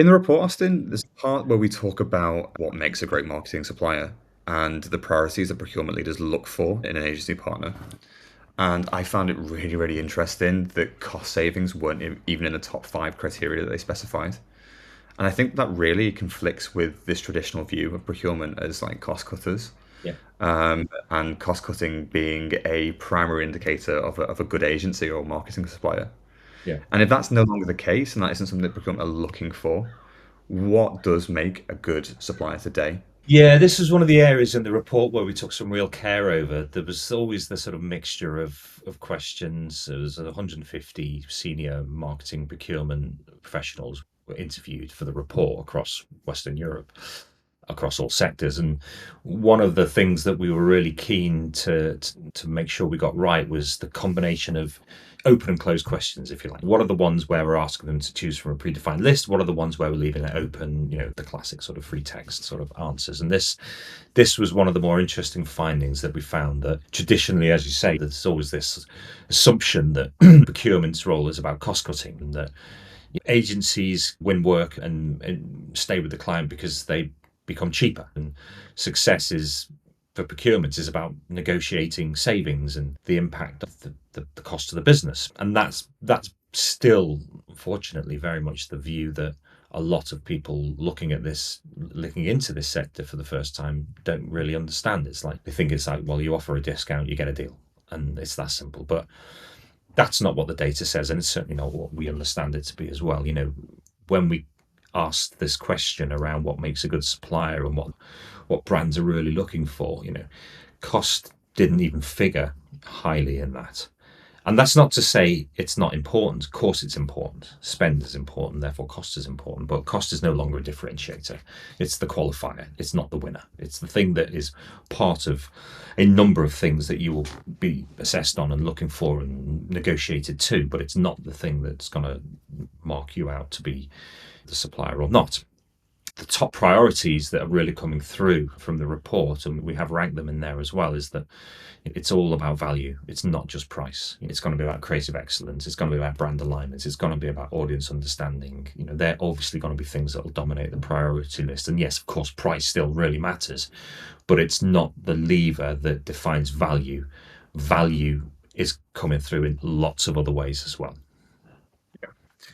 In the report, Austin, there's a part where we talk about what makes a great marketing supplier and the priorities that procurement leaders look for in an agency partner. And I found it really, really interesting that cost savings weren't even in the top five criteria that they specified. And I think that really conflicts with this traditional view of procurement as like cost cutters, Yeah. and cost cutting being a primary indicator of a good agency or marketing supplier. Yeah. And if that's no longer the case, and that isn't something that procurement are looking for, what does make a good supplier today? Yeah, this was one of the areas in the report where we took some real care over. There was always the sort of mixture of questions. There was 150 senior marketing procurement professionals were interviewed for the report across Western Europe, across all sectors. And one of the things that we were really keen to make sure we got right was the combination of open and closed questions, if you like. What are the ones where we're asking them to choose from a predefined list? What are the ones where we're leaving it open? The classic sort of free text sort of answers. And this was one of the more interesting findings that we found, that traditionally, as you say, there's always this assumption that procurement's role is about cost cutting, and that agencies win work and stay with the client because they become cheaper. And success is for procurement is about negotiating savings and the impact of the cost of the business. And that's still, unfortunately, very much the view that a lot of people looking into this sector for the first time don't really understand. It's like they think it's like, well, you offer a discount, you get a deal, and it's that simple. But that's not what the data says, and it's certainly not what we understand it to be as well. When we asked this question around what makes a good supplier and what brands are really looking for, cost didn't even figure highly in that. And that's not to say it's not important. Of course, it's important. Spend is important, therefore cost is important. But cost is no longer a differentiator. It's the qualifier. It's not the winner. It's the thing that is part of a number of things that you will be assessed on and looking for and negotiated to. But it's not the thing that's going to mark you out to be the supplier or not. The top priorities that are really coming through from the report, and we have ranked them in there as well, is that it's all about value. It's not just price. It's going to be about creative excellence. It's going to be about brand alignments. It's going to be about audience understanding. They're obviously going to be things that will dominate the priority list. And yes, of course, price still really matters, but it's not the lever that defines value. Value is coming through in lots of other ways as well.